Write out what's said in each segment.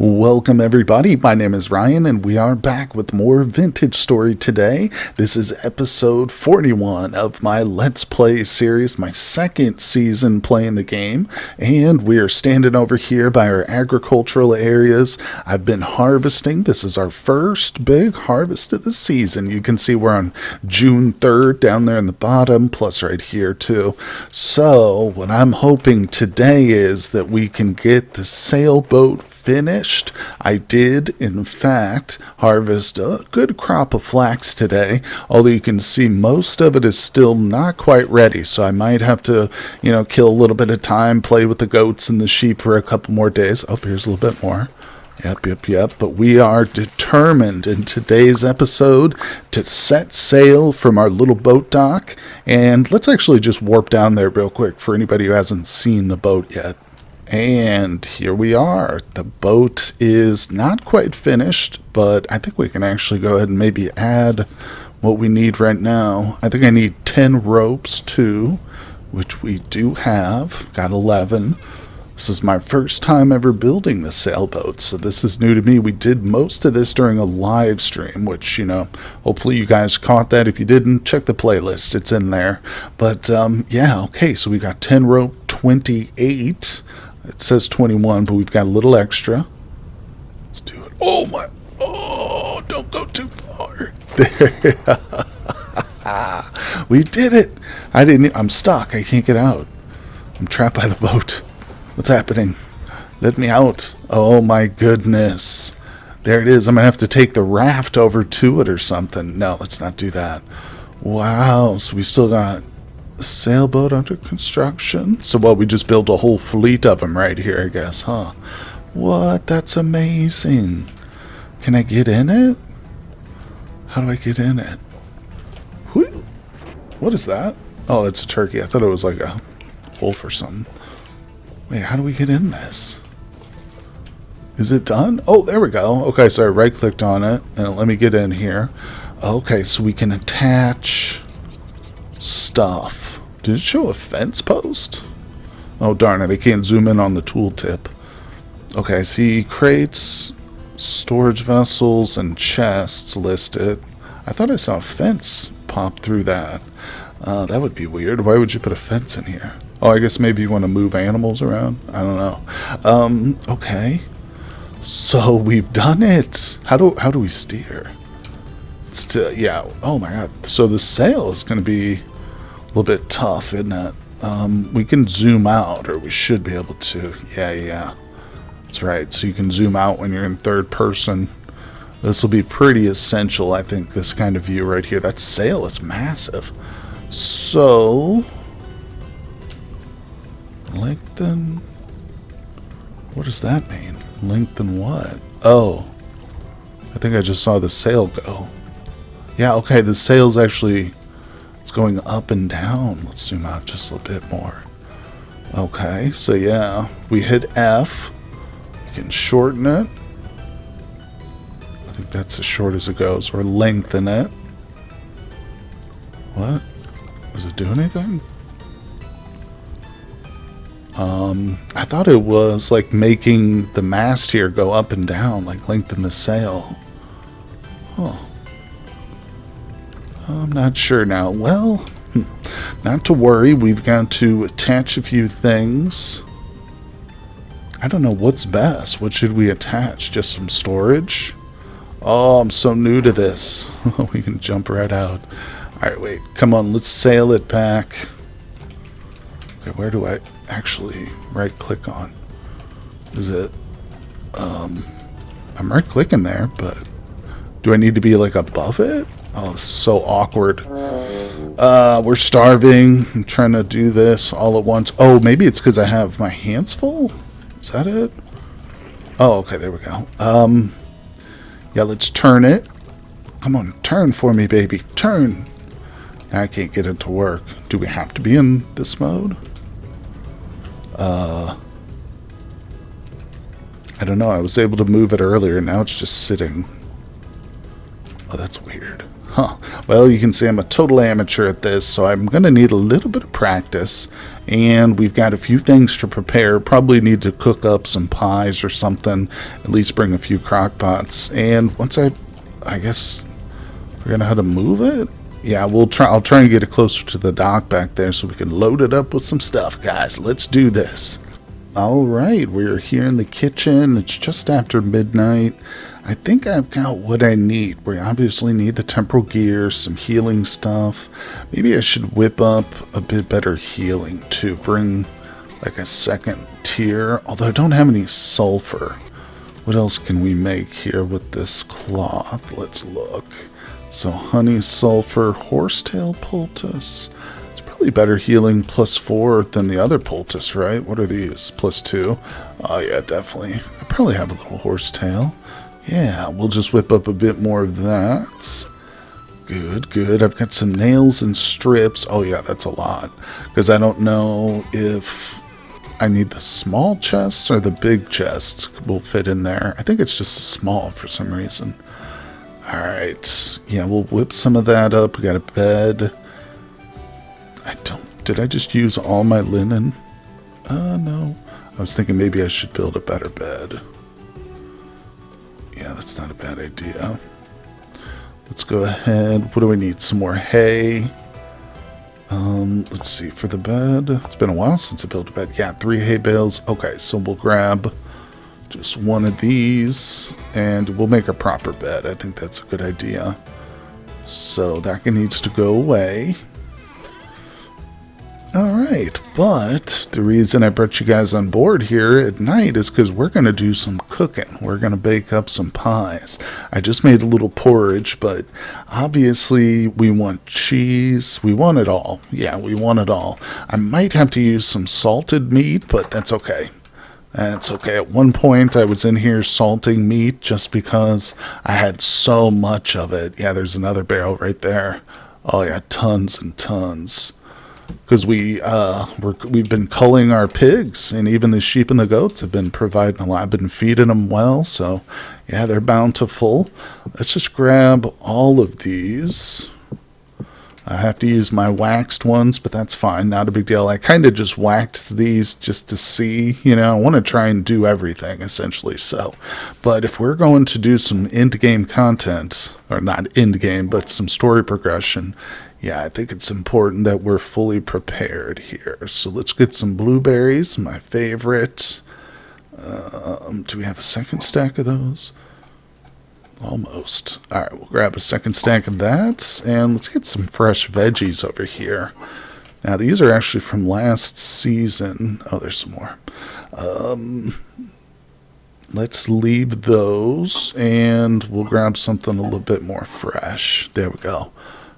Welcome everybody, my name is Ryan and we are back with more Vintage Story today. This is episode 41 of my Let's Play series, my second season playing the game, and we are standing over here by our agricultural areas. I've been harvesting. This is our first big harvest of the season. You can see we're on June 3rd down there in the bottom, plus right here too. So what I'm hoping today is that we can get the sailboat finished. I did, in fact, harvest a good crop of flax today, although you can see most of it is still not quite ready, so I might have to, kill a little bit of time, play with the goats and the sheep for a couple more days. Oh, here's a little bit more. Yep. But we are determined in today's episode to set sail from our little boat dock, and let's actually just warp down there real quick for anybody who hasn't seen the boat yet. And here we are. The boat is not quite finished, but I think we can actually go ahead and maybe add what we need right now. I think I need 10 ropes too, which we do have. Got 11. This is my first time ever building the sailboat, so this is new to me. We did most of this during a live stream, which, hopefully you guys caught that. If you didn't, check the playlist. It's in there. But, okay, so we got 10 rope, 28. It says 21, but we've got a little extra. Let's do it. Oh, don't go too far. There. We did it. I'm stuck. I can't get out. I'm trapped by the boat. What's happening? Let me out. Oh my goodness. There it is. I'm going to have to take the raft over to it or something. No, let's not do that. Wow. So we still got sailboat under construction. So we just built a whole fleet of them right here, I guess, huh? What? That's amazing. Can I get in it? How do I get in it? What is that? Oh, it's a turkey. I thought it was like a wolf or something. Wait, how do we get in this? Is it done? Oh, there we go. Okay, so I right-clicked on it and let me get in here. Okay, so we can attach stuff. Did it show a fence post? Oh, darn it. I can't zoom in on the tooltip. Okay, I see crates, storage vessels, and chests listed. I thought I saw a fence pop through that. That would be weird. Why would you put a fence in here? Oh, I guess maybe you want to move animals around? I don't know. Okay. So we've done it. How do we steer? Yeah. Oh my god. So the sail is going to be a little bit tough, isn't it? We can zoom out, or we should be able to. Yeah. That's right. So you can zoom out when you're in third person. This will be pretty essential, I think, this kind of view right here. That sail is massive. So, lengthen. What does that mean? Lengthen what? Oh, I think I just saw the sail go. Yeah, okay, the sail's actually, it's going up and down. Let's zoom out just a little bit more. Okay, so yeah, we hit F. You can shorten it. I think that's as short as it goes. Or lengthen it. What? Does it do anything? I thought it was like making the mast here go up and down, like lengthen the sail. Huh. I'm not sure now. Well, not to worry. We've got to attach a few things. I don't know what's best. What should we attach? Just some storage? Oh, I'm so new to this. We can jump right out. Alright, wait. Come on, let's sail it back. Okay, where do I actually right-click on? Is it... I'm right-clicking there, but... Do I need to be, like, above it? Oh, it's so awkward. We're starving. I'm trying to do this all at once. Oh, maybe it's because I have my hands full? Is that it? Oh, okay, there we go. Yeah, let's turn it. Come on, turn for me, baby. Turn. I can't get it to work. Do we have to be in this mode? I don't know. I was able to move it earlier. Now it's just sitting. Oh, that's weird. Huh. Well, you can see I'm a total amateur at this, so I'm going to need a little bit of practice. And we've got a few things to prepare. Probably need to cook up some pies or something. At least bring a few crock pots. And once I guess we're going to know how to move it. Yeah, I'll try and get it closer to the dock back there so we can load it up with some stuff, guys. Let's do this. All right, we're here in the kitchen. It's just after midnight. I think I've got what I need. We obviously need the temporal gear, some healing stuff. Maybe I should whip up a bit better healing to bring like a second tier. Although I don't have any sulfur. What else can we make here with this cloth? Let's look. So honey, sulfur, horsetail poultice. It's probably better healing +4 than the other poultice, right? What are these? +2. Oh yeah, definitely. I probably have a little horsetail. Yeah, we'll just whip up a bit more of that. Good, good. I've got some nails and strips. Oh yeah, that's a lot. Because I don't know if I need the small chests or the big chests will fit in there. I think it's just small for some reason. Alright. Yeah, we'll whip some of that up. We got a bed. Did I just use all my linen? No. I was thinking maybe I should build a better bed. Yeah, that's not a bad idea. Let's go ahead. What do we need? Some more hay. Let's see. For the bed, it's been a while since I built a bed. Yeah, 3 hay bales. Okay, so we'll grab just one of these, and we'll make a proper bed. I think that's a good idea. So that needs to go away. Alright, but the reason I brought you guys on board here at night is because we're going to do some cooking. We're going to bake up some pies. I just made a little porridge, but obviously we want cheese. We want it all. Yeah, we want it all. I might have to use some salted meat, but that's okay. That's okay. At one point, I was in here salting meat just because I had so much of it. Yeah, there's another barrel right there. Oh, yeah, tons and tons. Because we've been culling our pigs, and even the sheep and the goats have been providing a lot. I've been feeding them well, so yeah, they're bountiful. Let's just grab all of these. I have to use my waxed ones, but that's fine. Not a big deal. I kind of just waxed these just to see, you know, I want to try and do everything, essentially. So, but if we're going to do some end-game content, or not end-game, but some story progression, yeah, I think it's important that we're fully prepared here. So let's get some blueberries, my favorite. Do we have a second stack of those? Almost. Alright, we'll grab a second stack of that, and let's get some fresh veggies over here. Now, these are actually from last season. Oh, there's some more. Let's leave those, and we'll grab something a little bit more fresh. There we go.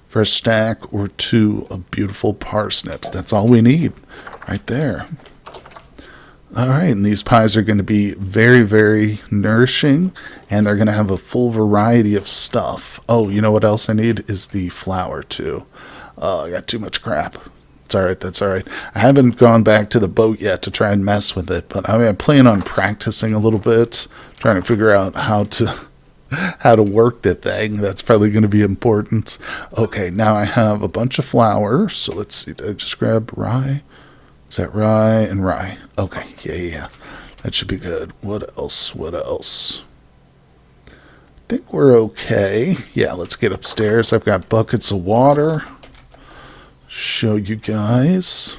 Fresh stack or 2 of beautiful parsnips. That's all we need right there. All right, and these pies are going to be very, very nourishing, and they're going to have a full variety of stuff. Oh, you know what else I need is the flour, too. I got too much crap. It's all right, that's all right. I haven't gone back to the boat yet to try and mess with it, but I plan on practicing a little bit, trying to figure out how to work the thing. That's probably going to be important. Okay, now I have a bunch of flour, so let's see. Did I just grab rye? Is that rye and rye? Okay, yeah. That should be good. What else? I think we're okay. Yeah, let's get upstairs. I've got buckets of water. Show you guys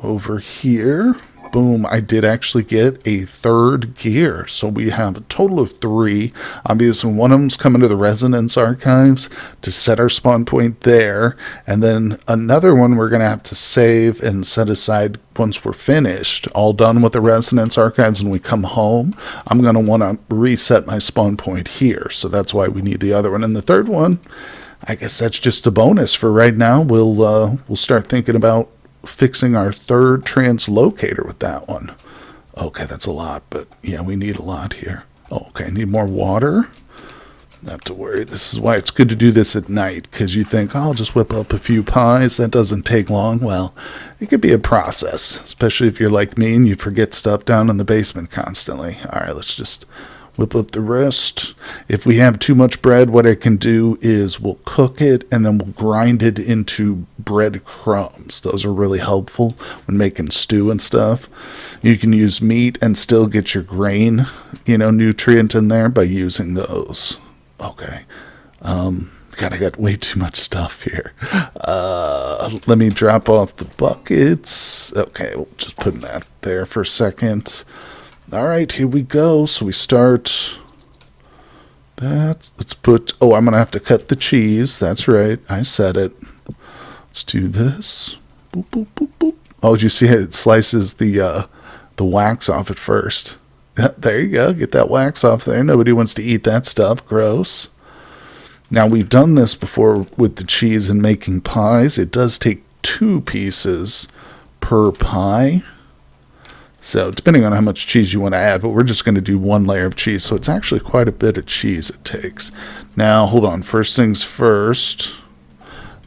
over here. Boom, I did actually get a 3rd gear. So we have a total of 3. Obviously, one of them's coming to the Resonance Archives to set our spawn point there. And then another one we're going to have to save and set aside once we're finished. All done with the Resonance Archives and we come home. I'm going to want to reset my spawn point here. So that's why we need the other one. And the 3rd one, I guess that's just a bonus for right now. We'll start thinking about fixing our 3rd translocator with that one. Okay, that's a lot, but yeah, we need a lot here. Oh, okay, I need more water. Not to worry. This is why it's good to do this at night, because you think, oh, I'll just whip up a few pies. That doesn't take long. Well, it could be a process, especially if you're like me and you forget stuff down in the basement constantly. All right, let's just whip up the rest. If we have too much bread, what I can do is we'll cook it and then we'll grind it into bread crumbs. Those are really helpful when making stew and stuff. You can use meat and still get your grain, nutrient in there by using those. Okay. God, I got way too much stuff here. Let me drop off the buckets. Okay, we'll just put that there for a second. All right, here we go. So we start that. Let's put, I'm going to have to cut the cheese. That's right. I said it. Let's do this. Boop, boop, boop, boop. Oh, did you see it slices the wax off at first? There you go. Get that wax off there. Nobody wants to eat that stuff. Gross. Now, we've done this before with the cheese and making pies. It does take 2 pieces per pie. So, depending on how much cheese you want to add, but we're just going to do 1 layer of cheese. So, it's actually quite a bit of cheese it takes. Now, hold on. First things first.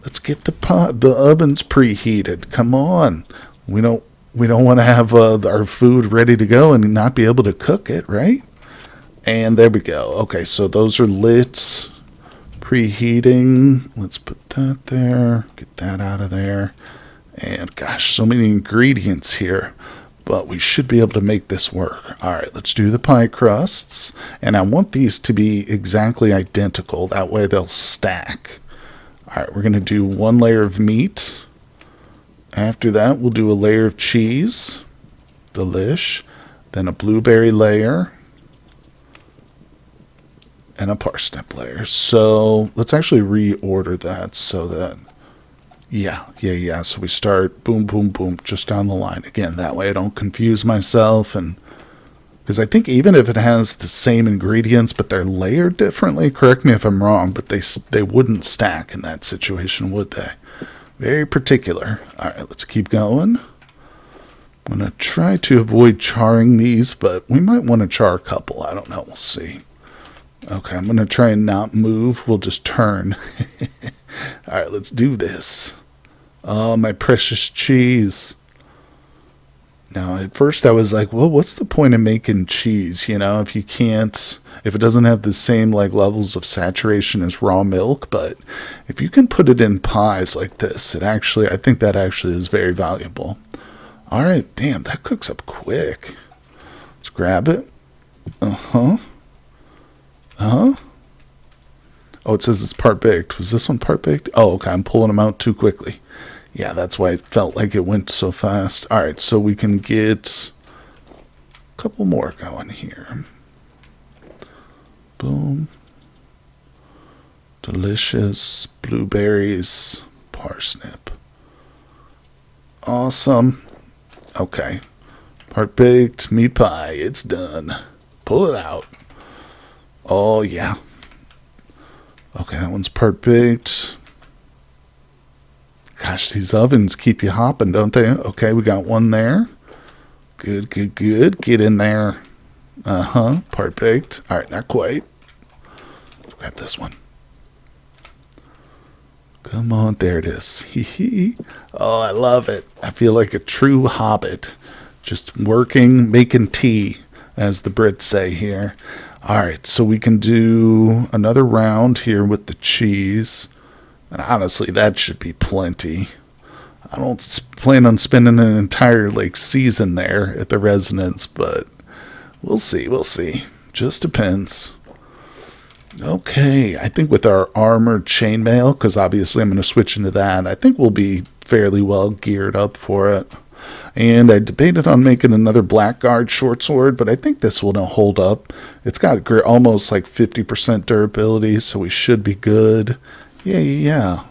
Let's get the ovens preheated. Come on. We don't want to have our food ready to go and not be able to cook it, right? And there we go. Okay, so those are lit. Preheating. Let's put that there. Get that out of there. And gosh, so many ingredients here. But we should be able to make this work. All right, let's do the pie crusts. And I want these to be exactly identical. That way they'll stack. All right, we're going to do 1 layer of meat. After that, we'll do a layer of cheese. Delish. Then a blueberry layer. And a parsnip layer. So let's actually reorder that so that, yeah. So we start boom, boom, boom, just down the line. Again, that way I don't confuse myself. And because I think even if it has the same ingredients, but they're layered differently, correct me if I'm wrong, but they wouldn't stack in that situation, would they? Very particular. All right, let's keep going. I'm going to try to avoid charring these, but we might want to char a couple. I don't know. We'll see. Okay, I'm going to try and not move. We'll just turn. All right, let's do this. Oh, my precious cheese. Now, at first I was like, well, what's the point of making cheese? If it doesn't have the same levels of saturation as raw milk, but if you can put it in pies like this, I think that actually is very valuable. All right, damn, that cooks up quick. Let's grab it. Oh, it says it's part baked. Was this one part baked? Oh, okay. I'm pulling them out too quickly. Yeah, that's why it felt like it went so fast. All right, so we can get a couple more going here. Boom. Delicious blueberries, parsnip. Awesome. Okay. Part baked meat pie. It's done. Pull it out. Oh, yeah. Okay, that one's part baked. Gosh, these ovens keep you hopping, don't they? Okay, we got one there. Good. Get in there. Part baked. All right, not quite. Let's grab this one. Come on, there it is. Oh, I love it. I feel like a true hobbit. Just working, making tea, as the Brits say here. All right, so we can do another round here with the cheese. And honestly, that should be plenty. I don't plan on spending an entire season there at the residence, but we'll see. Just depends. Okay, I think with our armored chainmail, because obviously I'm going to switch into that, I think we'll be fairly well geared up for it. And I debated on making another Blackguard short sword, but I think this will now hold up. It's got almost 50% durability, so we should be good. Yeah.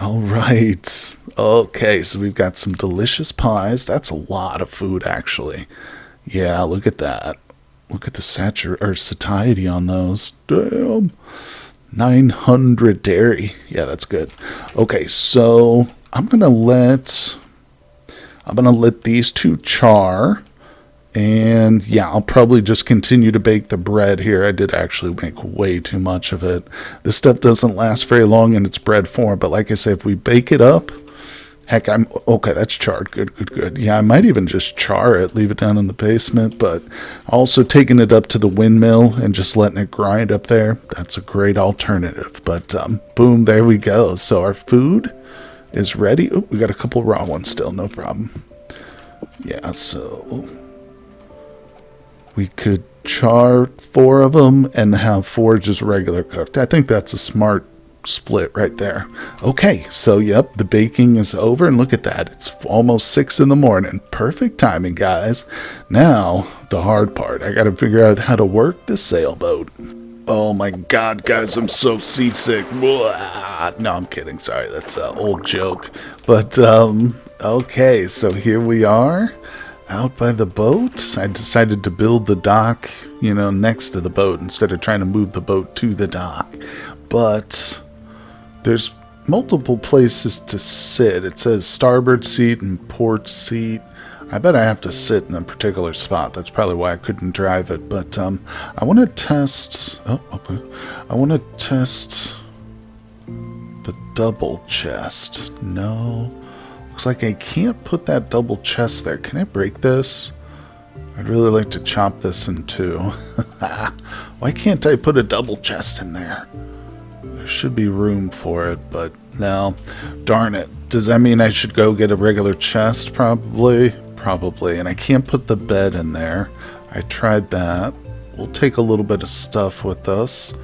All right. Okay, so we've got some delicious pies. That's a lot of food, actually. Yeah, look at that. Look at the satiety on those. Damn. 900 dairy. Yeah, that's good. Okay, so I'm gonna let these two char. And yeah, I'll probably just continue to bake the bread here. I did actually make way too much of it. This stuff doesn't last very long in its bread form, but like I said, if we bake it up Heck, I'm okay. That's charred. Good, good, good. Yeah, I might even just char it, leave it down in the basement, but also taking it up to the windmill and just letting it grind up there. That's a great alternative. But boom, there we go. So our food is ready. Oh, we got a couple raw ones still. No problem. Yeah, so we could char 4 of them and have 4 just regular cooked. I think that's a smart split right there. Okay, so yep, the baking is over, and look at that. It's almost 6 in the morning. Perfect timing, guys. Now, the hard part. I got to figure out how to work the sailboat. Oh my god, guys, I'm so seasick. Blah. No, I'm kidding. Sorry, that's an old joke. But, okay, so here we are. Out by the boat. I decided to build the dock, next to the boat instead of trying to move the boat to the dock. But there's multiple places to sit. It says starboard seat and port seat. I bet I have to sit in a particular spot. That's probably why I couldn't drive it. But I want to test... Oh, okay. I want to test the double chest. No. Looks like I can't put that double chest there. Can I break this? I'd really like to chop this in 2. Why can't I put a double chest in there? There should be room for it, but no. Darn it. Does that mean I should go get a regular chest? Probably. Probably. And I can't put the bed in there. I tried that. We'll take a little bit of stuff with us.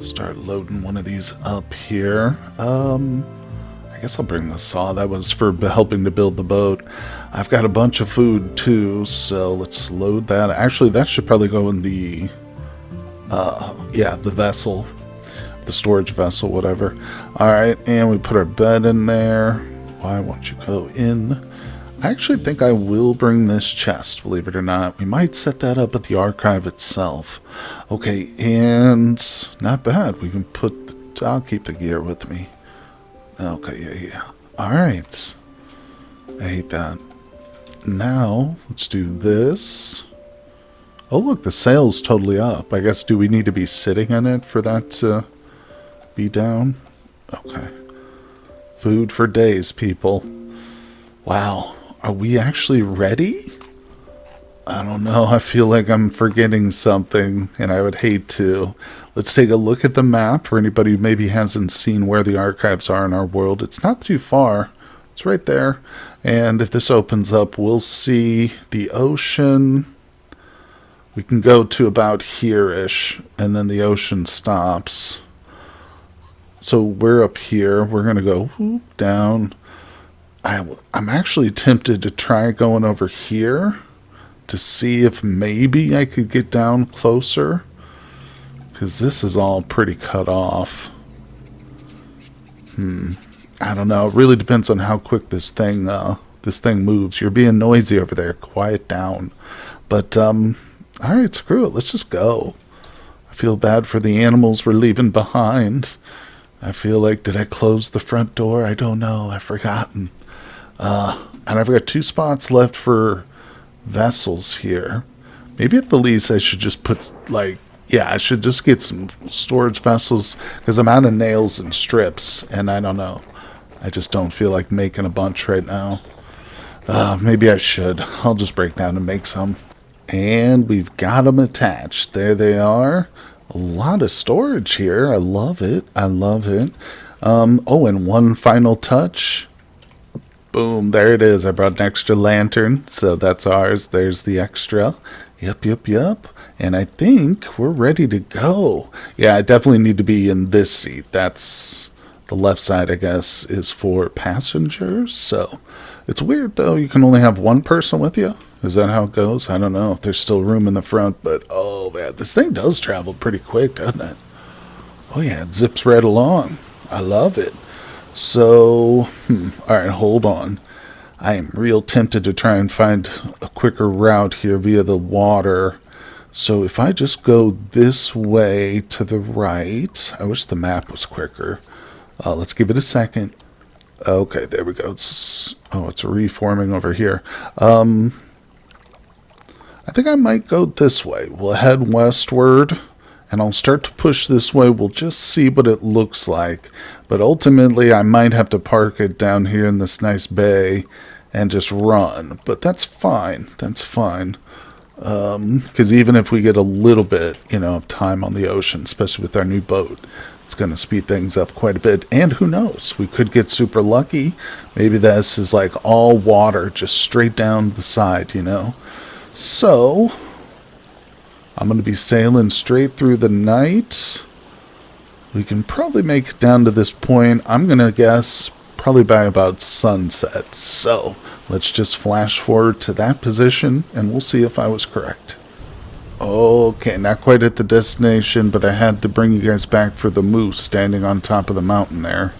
Start loading one of these up here. I guess I'll bring the saw. That was for helping to build the boat. I've got a bunch of food too, so let's load that. Actually, that should probably go in the the vessel, the storage vessel, whatever. All right, and we put our bed in there. Why won't you go in? I actually think I will bring this chest, believe it or not. We might set that up at the archive itself. Okay, and not bad. We can put, I'll keep the gear with me. Okay, yeah. Alright. I hate that. Now, let's do this. Oh, look, the sail's totally up. I guess, do we need to be sitting in it for that to be down? Okay. Food for days, people. Wow. Are we actually ready? I don't know. I feel like I'm forgetting something, and I would hate to. Let's take a look at the map for anybody who maybe hasn't seen where the archives are in our world. It's not too far. It's right there. And if this opens up, we'll see the ocean. We can go to about here-ish, and then the ocean stops. So we're up here. We're going to go whoop, down. I'm actually tempted to try going over here to see if maybe I could get down closer, because this is all pretty cut off. I don't know. It really depends on how quick this thing moves. You're being noisy over there. Quiet down. But all right, screw it. Let's just go. I feel bad for the animals we're leaving behind. I feel like, did I close the front door? I don't know. I've forgotten. And I've got 2 spots left for vessels here. Maybe at the least I should just put, I should just get some storage vessels, because I'm out of nails and strips, and I don't know. I just don't feel like making a bunch right now. Maybe I should. I'll just break down and make some. And we've got them attached. There they are. A lot of storage here. I love it. I love it. Oh, and one final touch. Boom, there it is. I brought an extra lantern, so that's ours. There's the extra. Yep. And I think we're ready to go. Yeah, I definitely need to be in this seat. That's the left side, I guess, is for passengers. So it's weird, though. You can only have one person with you. Is that how it goes? I don't know if there's still room in the front, but oh, man, this thing does travel pretty quick, doesn't it? Oh, yeah, it zips right along. I love it. So, all right, hold on. I am real tempted to try and find a quicker route here via the water. So if I just go this way to the right, I wish the map was quicker. Let's give it a second. Okay, there we go. It's reforming over here. I think I might go this way. We'll head westward, and I'll start to push this way. We'll just see what it looks like. But ultimately, I might have to park it down here in this nice bay and just run. But that's fine. That's fine. Because even if we get a little bit, of time on the ocean, especially with our new boat, it's going to speed things up quite a bit. And who knows? We could get super lucky. Maybe this is like all water, just straight down the side, So I'm going to be sailing straight through the night. We can probably make it down to this point. I'm going to guess probably by about sunset. So let's just flash forward to that position and we'll see if I was correct. Okay, not quite at the destination, but I had to bring you guys back for the moose standing on top of the mountain there.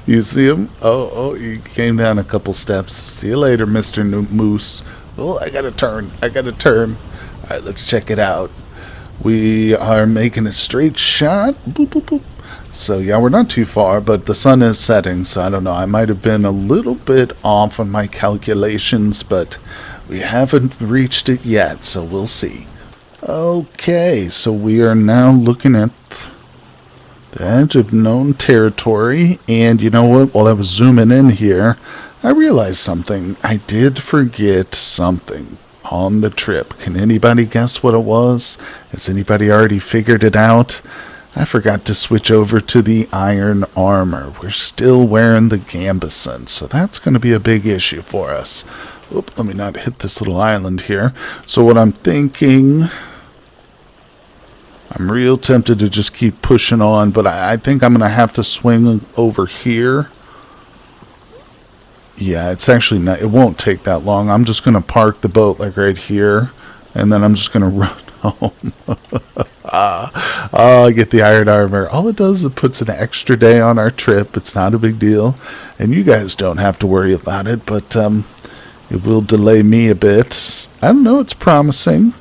You see him? Oh, he came down a couple steps. See you later, Mr. Moose. Oh, I gotta turn. Alright, let's check it out. We are making a straight shot. Boop, boop, boop. So, yeah, we're not too far, but the sun is setting, so I don't know. I might have been a little bit off on my calculations, but we haven't reached it yet, so we'll see. Okay, so we are now looking at the edge of known territory, and you know what? While I was zooming in here, I realized something. I did forget something on the trip. Can anybody guess what it was? Has anybody already figured it out? I forgot to switch over to the iron armor. We're still wearing the gambeson, so that's going to be a big issue for us. Oop, let me not hit this little island here. So what I'm thinking, I'm real tempted to just keep pushing on, but I think I'm going to have to swing over here. Yeah, it's actually not, it won't take that long. I'm just going to park the boat like right here, and then I'm just going to run home. I get the iron armor. All it does is it puts an extra day on our trip. It's not a big deal, and you guys don't have to worry about it, but it will delay me a bit. I don't know, it's promising.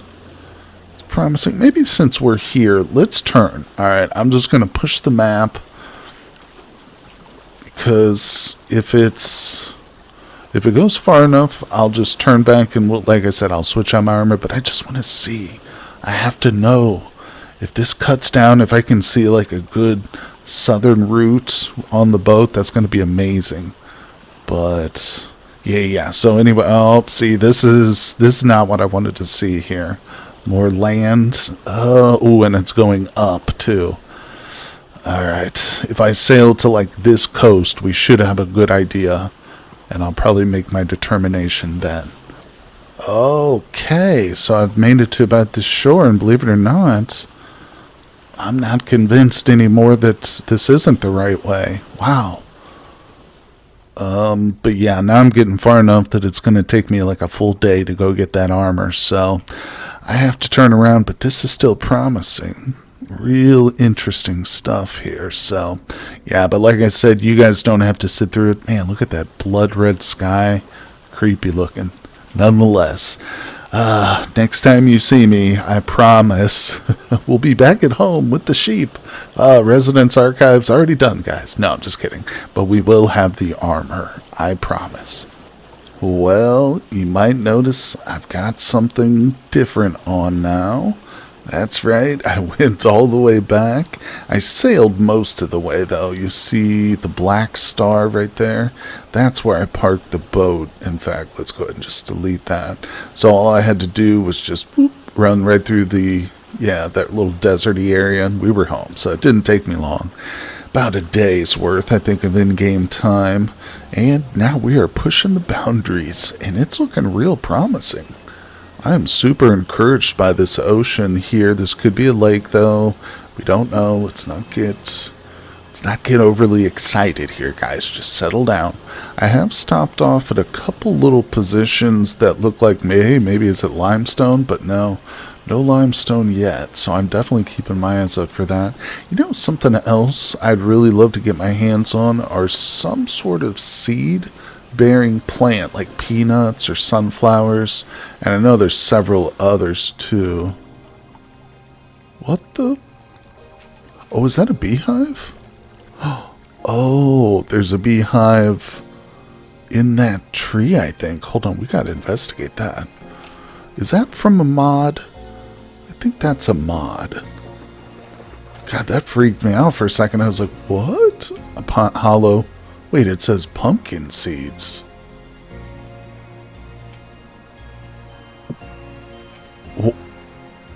It's promising. Maybe since we're here, let's turn. Alright, I'm just going to push the map, because if it goes far enough, I'll just turn back and like I said, I'll switch on my armor, but I just want to see. I have to know if this cuts down, if I can see like a good southern route on the boat, that's going to be amazing. But yeah. So anyway, see, this is not what I wanted to see here. More land. Oh, and it's going up too. Alright, if I sail to like this coast, we should have a good idea. And I'll probably make my determination then. Okay, so I've made it to about this shore, and believe it or not, I'm not convinced anymore that this isn't the right way. Wow. But yeah, now I'm getting far enough that it's going to take me like a full day to go get that armor, so I have to turn around, but this is still promising. Real interesting stuff here. So yeah, but like I said, you guys don't have to sit through it. Man, look at that blood red sky. Creepy looking. Nonetheless, next time you see me, I promise we'll be back at home with the sheep. Residence Archive's already done, guys. No, I'm just kidding, but we will have the armor, I promise. Well, you might notice I've got something different on now. That's right, I went all the way back. I sailed most of the way, though. You see the black star right there? That's where I parked the boat. In fact, let's go ahead and just delete that. So all I had to do was just run right through that little deserty area, and we were home. So it didn't take me long. About a day's worth, I think, of in-game time. And now we are pushing the boundaries, and it's looking real promising. I am super encouraged by this ocean here. This could be a lake, though. We don't know. Let's not get overly excited here, guys. Just settle down. I have stopped off at a couple little positions that look like maybe is it limestone, but no limestone yet. So I'm definitely keeping my eyes out for that. You know, something else I'd really love to get my hands on are some sort of seed bearing plant like peanuts or sunflowers, and I know there's several others too. What the? Oh, is that a beehive? Oh, there's a beehive in that tree, I think. Hold on, we gotta investigate that. Is that from a mod? I think that's a mod. God, that freaked me out for a second. I was like, what? A pot hollow. Wait, it says pumpkin seeds.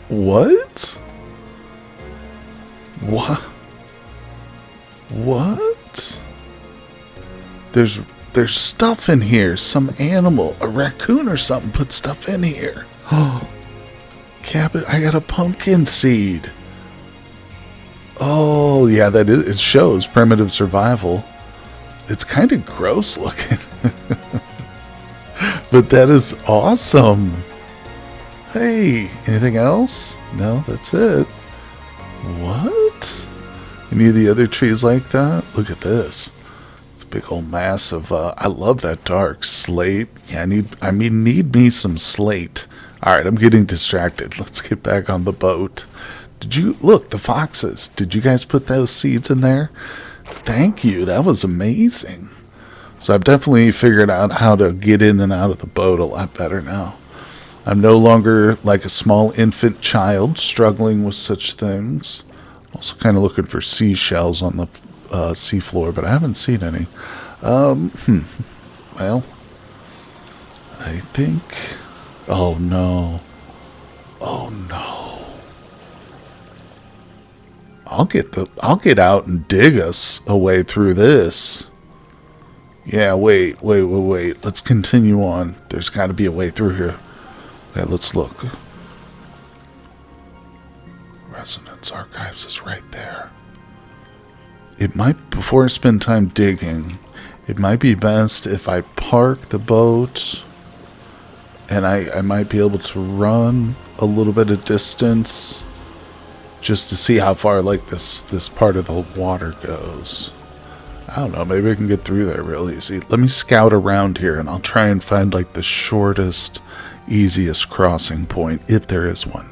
What? What? What? There's stuff in here. Some animal, a raccoon or something, put stuff in here. Oh, cabbage! I got a pumpkin seed. Oh yeah, that is. It shows primitive survival. It's kind of gross looking, but that is awesome. Hey, anything else? No, that's it. What? Any of the other trees like that? Look at this. It's a big old mass of, I love that dark slate. Yeah, I need me some slate. Alright, I'm getting distracted. Let's get back on the boat. Did you, look, the foxes. Did you guys put those seeds in there? Thank you, that was amazing. So I've definitely figured out how to get in and out of the boat a lot better now. I'm no longer like a small infant child struggling with such things. Also kind of looking for seashells on the seafloor, but I haven't seen any. Well, I think... Oh no. Oh no. I'll get out and dig us a way through this. Yeah, wait. Let's continue on. There's got to be a way through here. Okay, let's look. Resonance Archives is right there. It might, before I spend time digging, it might be best if I park the boat and I might be able to run a little bit of distance just to see how far like this part of the water goes. I don't know, maybe I can get through there real easy. Let me scout around here and I'll try and find like the shortest, easiest crossing point, if there is one.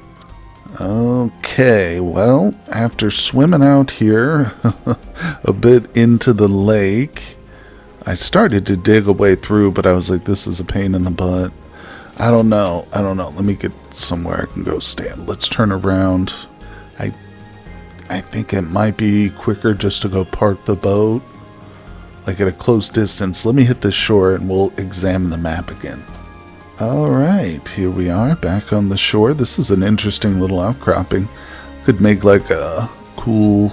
Okay, well, after swimming out here a bit into the lake, I started to dig a way through, but I was like, this is a pain in the butt. I don't know. Let me get somewhere I can go stand. Let's turn around. I think it might be quicker just to go park the boat, like at a close distance. Let me hit this shore and we'll examine the map again. Alright, here we are back on the shore. This is an interesting little outcropping. Could make like a cool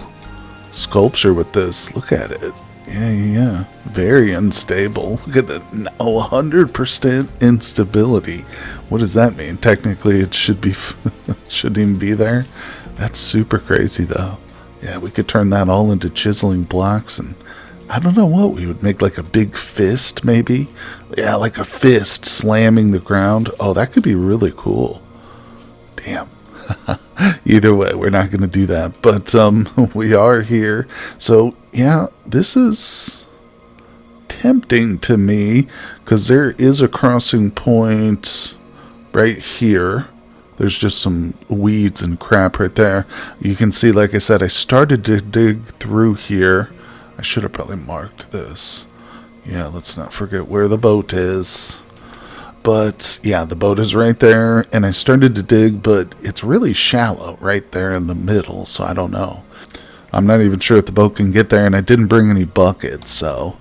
sculpture with this. Look at it. Yeah. Very unstable. Look at that. 100% instability. What does that mean? Technically it should be shouldn't even be there. That's super crazy though. Yeah, we could turn that all into chiseling blocks, and I don't know what we would make, like a big fist maybe. Yeah, like a fist slamming the ground. Oh, that could be really cool. Damn. Either way, we're not going to do that, but we are here. So yeah, this is tempting to me because there is a crossing point right here. There's just some weeds and crap right there. You can see, like I said, I started to dig through here. I should have probably marked this. Yeah, let's not forget where the boat is. But yeah, the boat is right there, and I started to dig, but it's really shallow right there in the middle, so I don't know. I'm not even sure if the boat can get there, and I didn't bring any buckets, so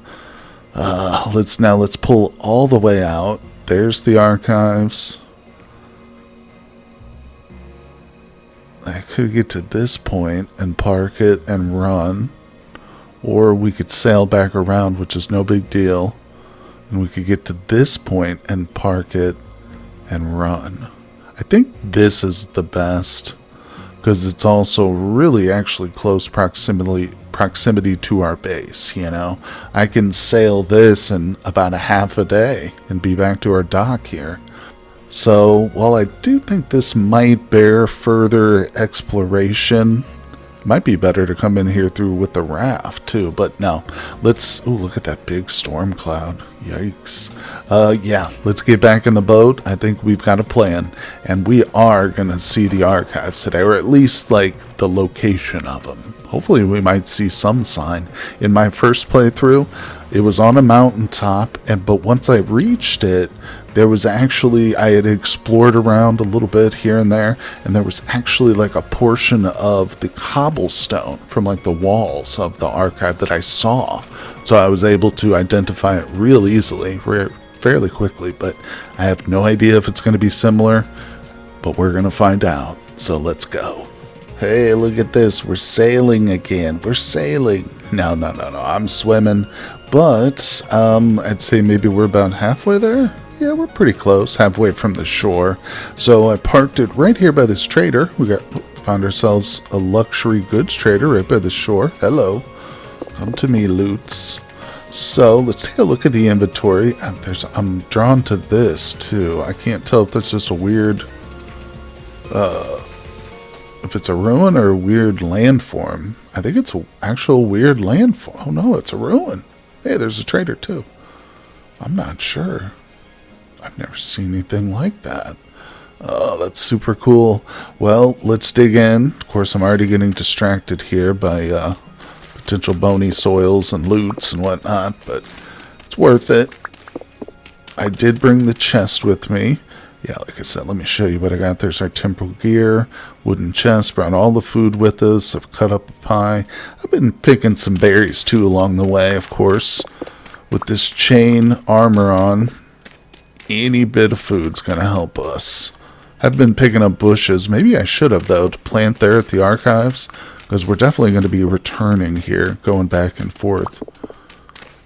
let's pull all the way out. There's the archives. I could get to this point and park it and run, or we could sail back around, which is no big deal, and we could get to this point and park it and run. I think this is the best because it's also really actually close proximity to our base, you know. I can sail this in about a half a day and be back to our dock here. So while I do think this might bear further exploration, it might be better to come in here through with the raft too, but no. Let's, ooh, look at that big storm cloud. Yikes. Yeah, let's get back in the boat. I think we've got a plan, and we are going to see the archives today, or at least like the location of them. Hopefully we might see some sign. In my first playthrough, It was on a mountaintop, but once I reached it, there was actually, I had explored around a little bit here and there, and there was actually like a portion of the cobblestone from like the walls of the archive that I saw. So I was able to identify it real easily, fairly quickly, but I have no idea if it's going to be similar, but we're going to find out. So let's go. Hey, look at this. We're sailing again. We're sailing. No, I'm swimming. But I'd say maybe we're about halfway there. Yeah, we're pretty close, halfway from the shore. So I parked it right here by this trader. We found ourselves a luxury goods trader right by the shore. Hello. Come to me, Loots. So let's take a look at the inventory. I'm drawn to this too. I can't tell if that's just a weird, if it's a ruin or a weird landform. I think it's an actual weird landform. Oh no, it's a ruin. Hey, there's a trader too. I'm not sure. I've never seen anything like that. Oh, that's super cool. Well, let's dig in. Of course, I'm already getting distracted here by potential bony soils and loots and whatnot, but it's worth it. I did bring the chest with me. Yeah, like I said, let me show you what I got. There's our temporal gear, wooden chest, brought all the food with us. I've cut up a pie. I've been picking some berries too along the way, of course. With this chain armor on, any bit of food's going to help us. I've been picking up bushes. Maybe I should have, though, to plant there at the archives, because we're definitely going to be returning here, going back and forth.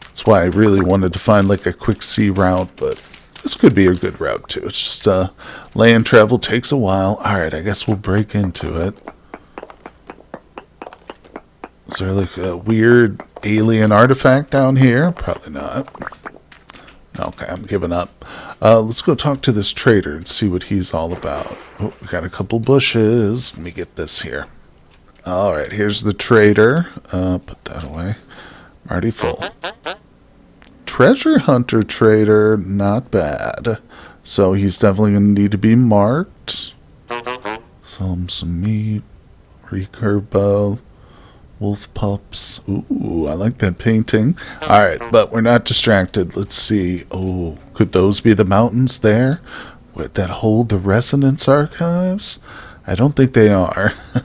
That's why I really wanted to find like a quick sea route, but this could be a good route too. It's just land travel takes a while. Alright, I guess we'll break into it. Is there like a weird alien artifact down here? Probably not. Okay, I'm giving up. Let's go talk to this trader and see what he's all about. Oh, we got a couple bushes. Let me get this here. Alright, here's the trader. Put that away. I'm already full. Treasure hunter trader, not bad. So he's definitely going to need to be marked. Some meat, recurve bow, wolf pups. Ooh, I like that painting. Alright, but we're not distracted. Let's see. Oh, could those be the mountains there that hold the Resonance archives? I don't think they are. I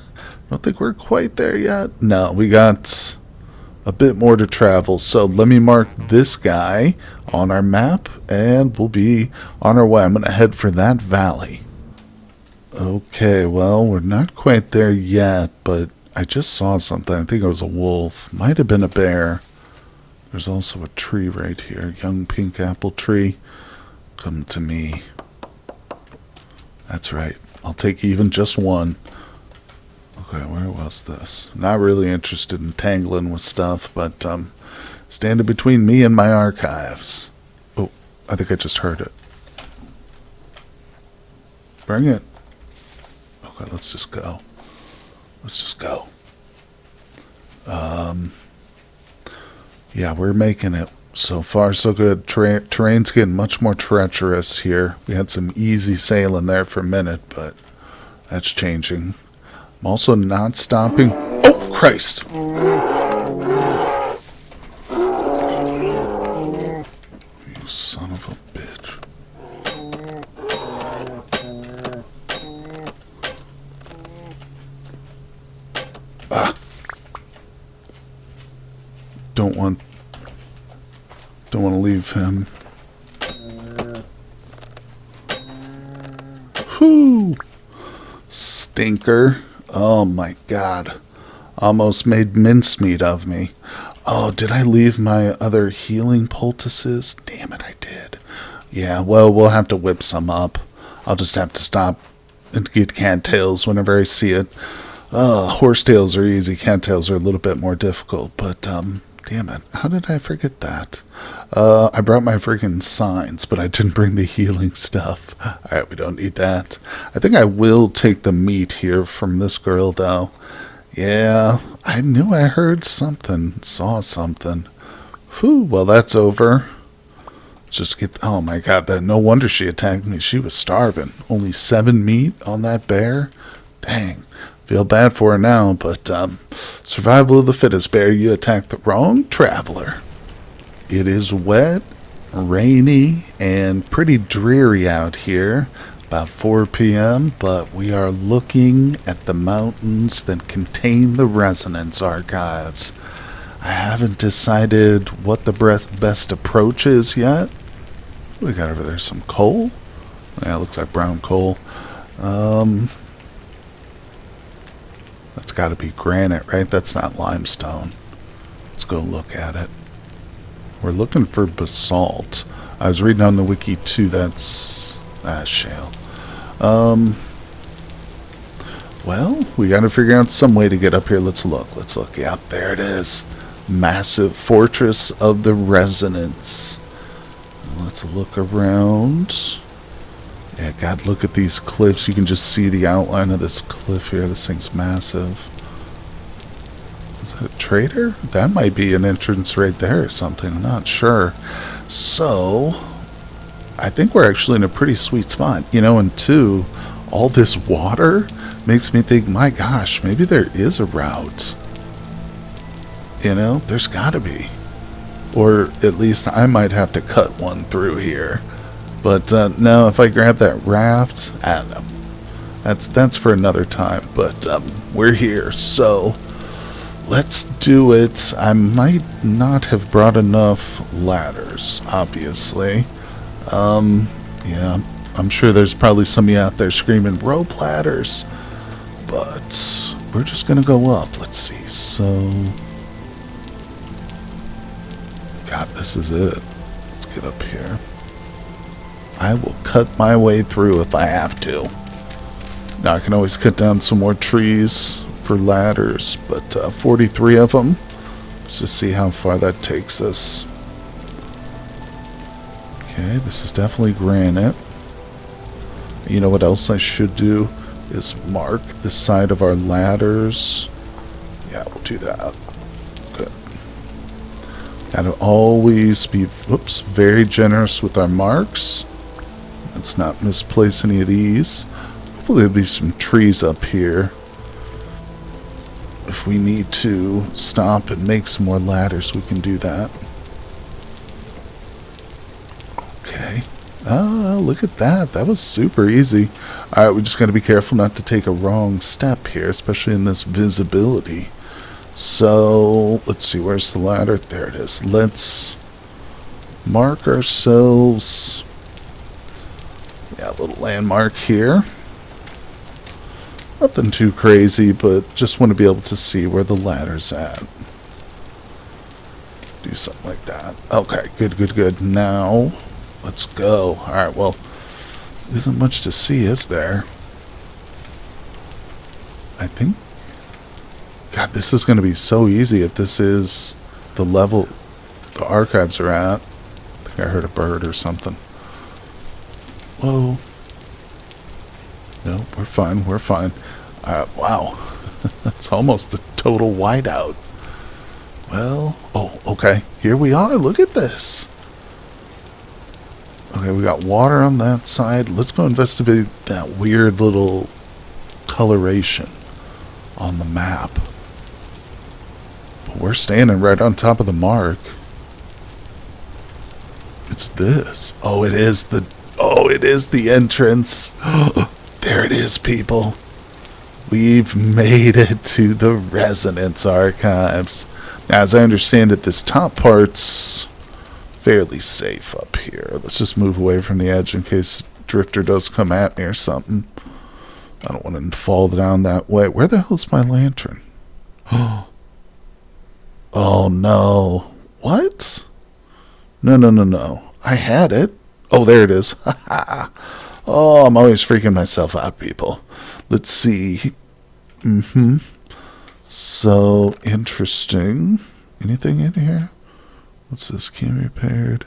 don't think we're quite there yet. No, we got a bit more to travel, so let me mark this guy on our map and we'll be on our way. I'm gonna head for that valley. Okay, well, we're not quite there yet, but I just saw something. I think it was a wolf, might have been a bear. There's also a tree right here, young pink apple tree. Come to me. That's right, I'll take even just one. Okay, where was this? Not really interested in tangling with stuff, but standing between me and my archives. Oh, I think I just heard it. Bring it. Okay, let's just go. Let's just go. Yeah, we're making it. So far, so good. Terrain's getting much more treacherous here. We had some easy sailing there for a minute, but that's changing. I'm also not stopping. Oh, Christ! You son of a bitch. Ah. Don't want to leave him. Whoo! Stinker. Oh my god. Almost made mincemeat of me. Oh, did I leave my other healing poultices? Damn it, I did. Yeah, well, we'll have to whip some up. I'll just have to stop and get cattails whenever I see it. Horsetails are easy. Cattails are a little bit more difficult, but, damn it. How did I forget that? I brought my freaking signs, but I didn't bring the healing stuff. Alright, we don't need that. I think I will take the meat here from this girl, though. Yeah, I knew I heard something, saw something. Whew, well, that's over. Just get... Oh, my God, no wonder she attacked me. She was starving. Only 7 meat on that bear? Dang. Feel bad for her now, but survival of the fittest, bear. You attacked the wrong traveler. It is wet, rainy, and pretty dreary out here. About 4 p.m., but we are looking at the mountains that contain the resonance archives. I haven't decided what the best approach is yet. We got over there some coal. Yeah, it looks like brown coal. That's got to be granite, right? That's not limestone. Let's go look at it. We're looking for basalt. I was reading on the wiki too. That's shale. Well, we got to figure out some way to get up here. Let's look. Yep, there it is. Massive fortress of the resonance. Let's look around. Yeah, God, look at these cliffs. You can just see the outline of this cliff here. This thing's massive. Is that a trader? That might be an entrance right there or something. I'm not sure. So, I think we're actually in a pretty sweet spot. You know, and two, all this water makes me think, my gosh, maybe there is a route. You know, there's got to be. Or at least I might have to cut one through here. But no, if I grab that raft, I don't know. That's for another time. But we're here, so let's do it. I might not have brought enough ladders, obviously. Yeah, I'm sure there's probably somebody out there screaming rope ladders. But we're just going to go up. Let's see. So, God, this is it. Let's get up here. I will cut my way through if I have to. Now, I can always cut down some more trees for ladders, but 43 of them. Let's just see how far that takes us. Okay, this is definitely granite. You know what else I should do is mark the side of our ladders. Yeah, we'll do that. Good. Gotta always be, very generous with our marks. Let's not misplace any of these. Hopefully there'll be some trees up here. If we need to stop and make some more ladders, we can do that. Okay. Oh, look at that. That was super easy. Alright, we just got to be careful not to take a wrong step here, especially in this visibility. So, let's see. Where's the ladder? There it is. Let's mark ourselves. Yeah, a little landmark here. Nothing too crazy, but just want to be able to see where the ladder's at. Do something like that. Okay, good. Now, let's go. Alright, well, isn't much to see, is there? I think... God, this is going to be so easy if this is the level the archives are at. I think I heard a bird or something. Whoa. No, we're fine. Wow. That's almost a total whiteout. Well, oh, okay. Here we are. Look at this. Okay, we got water on that side. Let's go investigate that weird little coloration on the map. But we're standing right on top of the mark. It's this. Oh, it is the entrance. There it is, people. We've made it to the Resonance Archives. Now, as I understand it, this top part's fairly safe up here. Let's just move away from the edge in case Drifter does come at me or something. I don't want to fall down that way. Where the hell's my lantern? Oh, no. What? No. I had it. Oh, there it is. Oh, I'm always freaking myself out, people. Let's see. So, interesting. Anything in here? What's this? Can be repaired.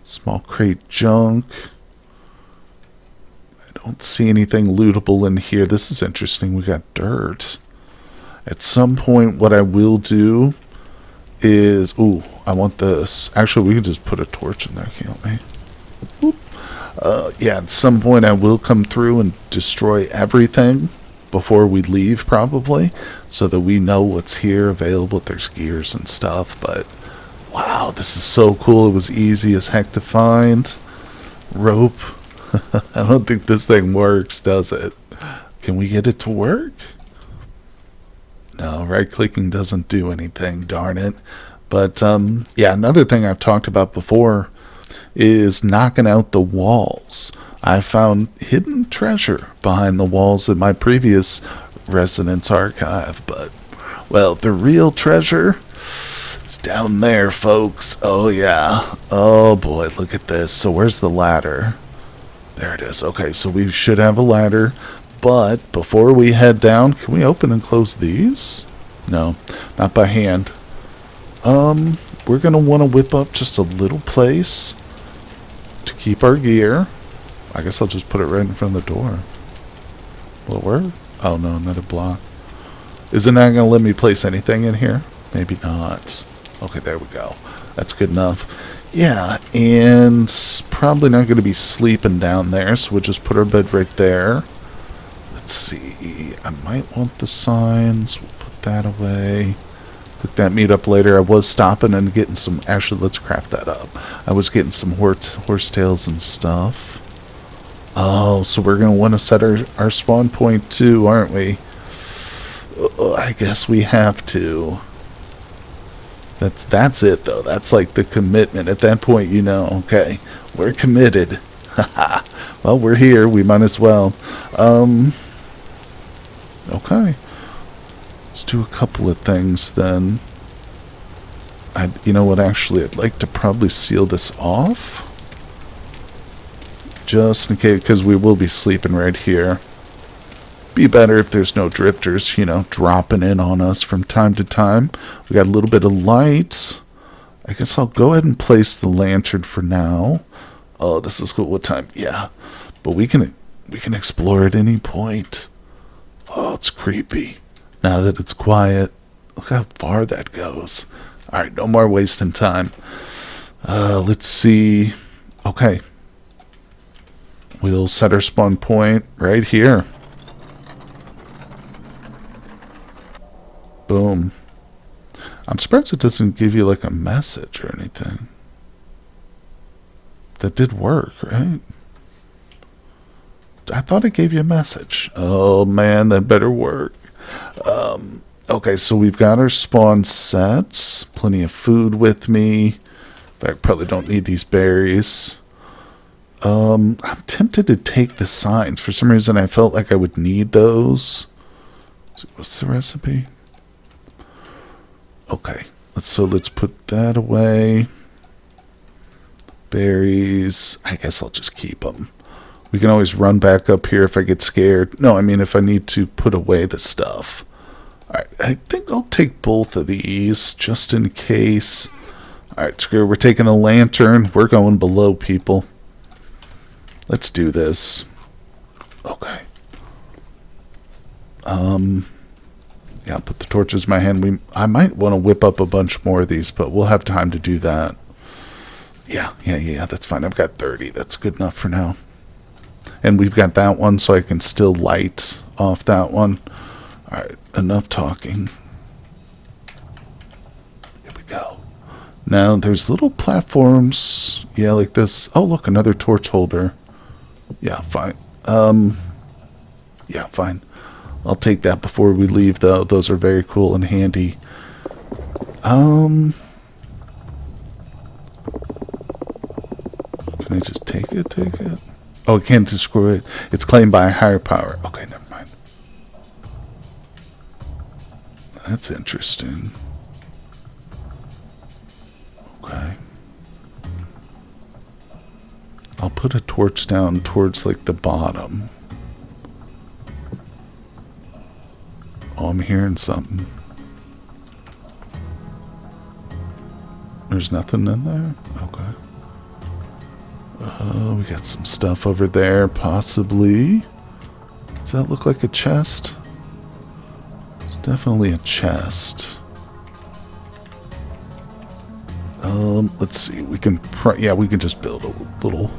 Small crate junk. I don't see anything lootable in here. This is interesting. We got dirt. At some point, what I will do is... Ooh, I want this. Actually, we can just put a torch in there, can't we? Oop. Yeah, at some point I will come through and destroy everything before we leave, probably, so that we know what's here available. There's gears and stuff, but Wow, this is so cool. It was easy as heck to find. Rope. I don't think this thing works, does it? Can we get it to work? No, right-clicking doesn't do anything, darn it. But, yeah, another thing I've talked about before is knocking out the walls. I found hidden treasure behind the walls in my previous Residence Archive, but, well, the real treasure is down there, folks. Oh, yeah. Oh, boy, look at this. So where's the ladder? There it is. Okay, so we should have a ladder, but before we head down, can we open and close these? No, not by hand. We're going to want to whip up just a little place to keep our gear. I guess I'll just put it right in front of the door. Will it work? Oh, no, another block. Isn't that going to let me place anything in here? Maybe not. Okay, there we go. That's good enough. Yeah, and probably not going to be sleeping down there, so we'll just put our bed right there. Let's see. I might want the signs. We'll put that away. Pick that meat up later. I was stopping and getting some... Actually, let's craft that up. I was getting some horsetails and stuff. Oh, so we're going to want to set our spawn point too, aren't we? I guess we have to. That's it, though. That's like the commitment. At that point, you know, okay, we're committed. Well, we're here. We might as well. Okay. Let's do a couple of things then. You know what, actually, I'd like to probably seal this off. Just in case, because we will be sleeping right here. Be better if there's no drifters, you know, dropping in on us from time to time. We got a little bit of light. I guess I'll go ahead and place the lantern for now. Oh, this is cool. What time? Yeah. But we can explore at any point. Oh, it's creepy. Now that it's quiet, look how far that goes. All right, no more wasting time. Let's see. Okay. We'll set our spawn point right here. Boom. I'm surprised it doesn't give you like a message or anything. That did work, right? I thought it gave you a message. Oh man, that better work. Okay, so we've got our spawn sets. Plenty of food with me. But I probably don't need these berries. I'm tempted to take the signs. For some reason, I felt like I would need those. So what's the recipe? Okay, let's put that away. Berries. I guess I'll just keep them. We can always run back up here if I get scared. No, I mean if I need to put away the stuff. Alright, I think I'll take both of these just in case. Alright, screw it. We're taking a lantern. We're going below, people. Let's do this. Okay. Yeah, I'll put the torches in my hand. I might want to whip up a bunch more of these, but we'll have time to do that. Yeah, that's fine. I've got 30. That's good enough for now. And we've got that one, so I can still light off that one. Alright, enough talking. Here we go. Now, there's little platforms. Yeah, like this. Oh, look, another torch holder. Yeah, fine. Yeah, fine. I'll take that before we leave, though. Those are very cool and handy. Can I just take it? Oh, I can't destroy it. It's claimed by a higher power. Okay, never mind. That's interesting. Okay. I'll put a torch down towards, like, the bottom. Oh, I'm hearing something. There's nothing in there? Okay. We got some stuff over there, possibly. Does that look like a chest? It's definitely a chest. Let's see. We can, we can just build a little.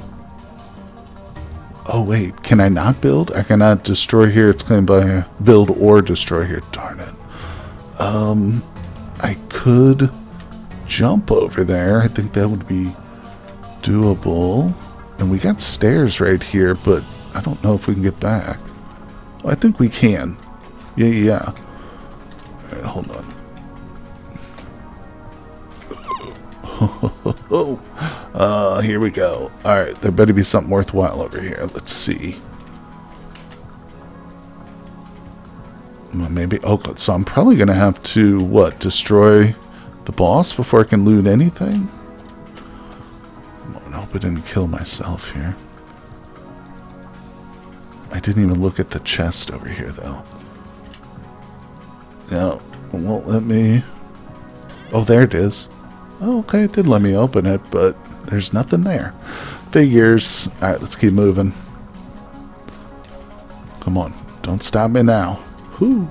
Oh wait, can I not build? I cannot destroy here. It's claimed by build or destroy here. Darn it. I could jump over there, I think that would be doable. And we got stairs right here, but I don't know if we can get back. Well, I think we can. Yeah. Alright, hold on. Here we go. Alright, there better be something worthwhile over here. Let's see. Well, maybe. Oh, so I'm probably going to have to, what, destroy the boss before I can loot anything? I hope I didn't kill myself here. I didn't even look at the chest over here, though. No, it won't let me. Oh, there it is. Oh, okay, it did let me open it, but there's nothing there. Figures. Alright, let's keep moving. Come on, don't stop me now. Whew.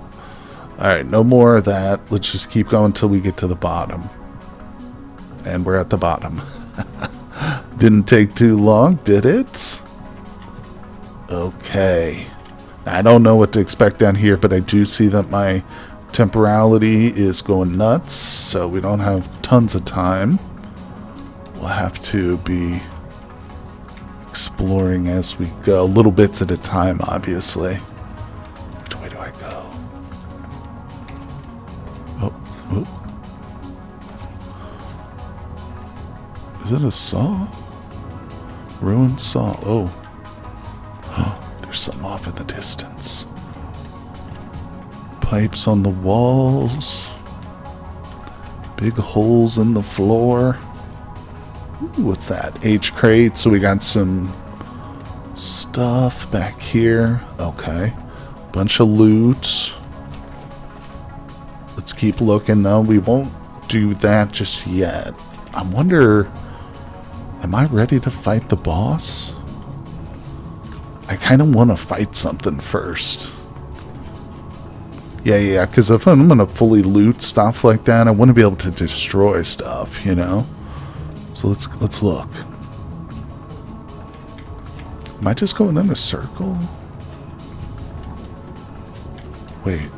Alright, no more of that. Let's just keep going until we get to the bottom. And we're at the bottom. Didn't take too long, did it? Okay. I don't know what to expect down here, but I do see that my temporality is going nuts, so we don't have tons of time. We'll have to be exploring as we go, little bits at a time, obviously. Which way do I go? Oh. Is it a saw? Ruined saw. Oh. There's some off in the distance. Pipes on the walls. Big holes in the floor. Ooh, what's that? H crate. So we got some stuff back here. Okay. Bunch of loot. Let's keep looking though. We won't do that just yet. I wonder, am I ready to fight the boss? I kind of want to fight something first. Yeah, because if I'm going to fully loot stuff like that, I want to be able to destroy stuff, you know? So let's look. Am I just going in a circle? Wait.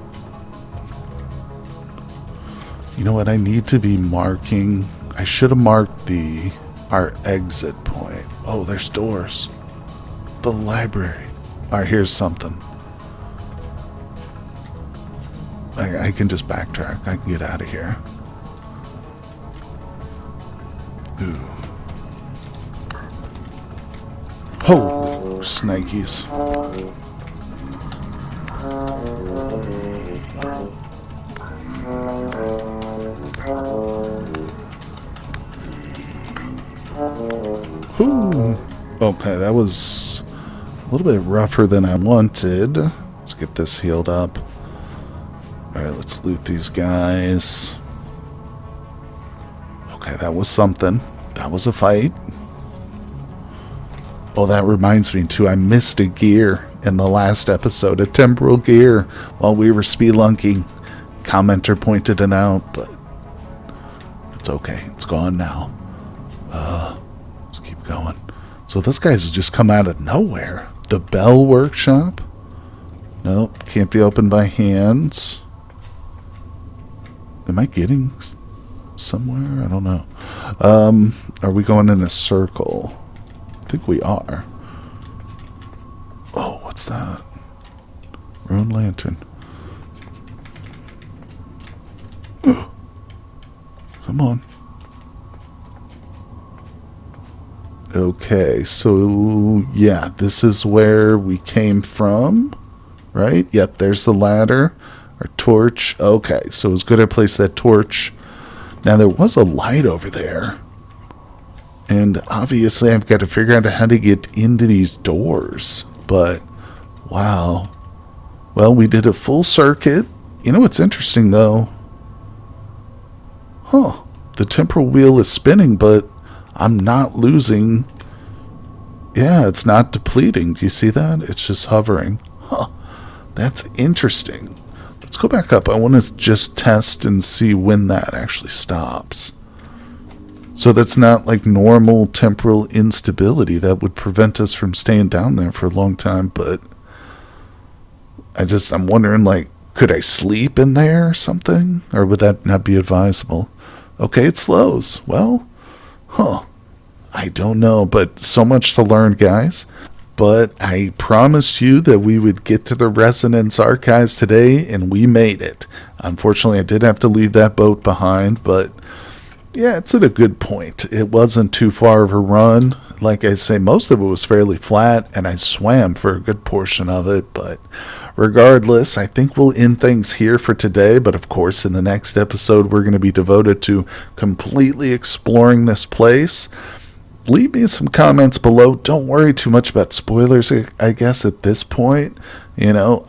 You know what? I need to be marking. I should have marked our exit point. Oh, there's doors. The library. Alright, here's something. I can just backtrack. I can get out of here. Ooh. Holy snakies. Ooh. Okay, that was a little bit rougher than I wanted. Let's get this healed up. Alright, let's loot these guys. Okay, that was something. That was a fight. Oh, that reminds me too, I missed a gear in the last episode, a temporal gear, while we were spelunking. Commenter pointed it out, but it's okay. It's gone now. Let's keep going. So this guy's just come out of nowhere. The Bell Workshop? Nope, can't be opened by hands. Am I getting somewhere? I don't know. Are we going in a circle? I think we are. Oh, what's that? Ruined lantern. Come on. Okay, so yeah, this is where we came from, right? Yep, there's the ladder. Our torch. Okay, so it was good I placed that torch. Now, there was a light over there. And obviously, I've got to figure out how to get into these doors. But, wow. Well, we did a full circuit. You know what's interesting, though? Huh. The temporal wheel is spinning, but I'm not losing. Yeah, it's not depleting. Do you see that? It's just hovering. Huh. That's interesting. Let's go back up. I want to just test and see when that actually stops. So that's not like normal temporal instability that would prevent us from staying down there for a long time, but I'm wondering, like, could I sleep in there or something? Or would that not be advisable? Okay, it slows. Well, I don't know, but so much to learn, guys. But I promised you that we would get to the Resonance Archives today, and we made it. Unfortunately, I did have to leave that boat behind, but yeah, it's at a good point. It wasn't too far of a run. Like I say, most of it was fairly flat, and I swam for a good portion of it, but regardless, I think we'll end things here for today. But of course, in the next episode, we're going to be devoted to completely exploring this place. Leave me some comments below. Don't worry too much about spoilers, I guess, at this point. You know,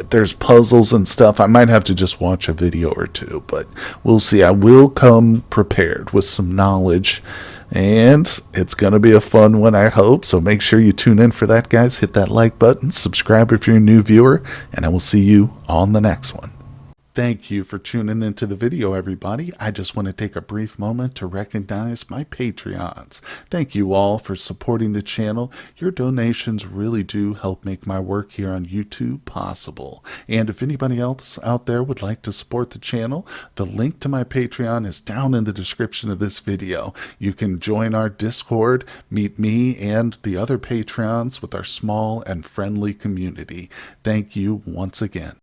there's puzzles and stuff. I might have to just watch a video or two, but we'll see. I will come prepared with some knowledge, and it's going to be a fun one, I hope. So make sure you tune in for that, guys. Hit that like button, subscribe if you're a new viewer, and I will see you on the next one. Thank you for tuning into the video, everybody. I just want to take a brief moment to recognize my Patreons. Thank you all for supporting the channel. Your donations really do help make my work here on YouTube possible. And if anybody else out there would like to support the channel, the link to my Patreon is down in the description of this video. You can join our Discord, meet me and the other Patreons with our small and friendly community. Thank you once again.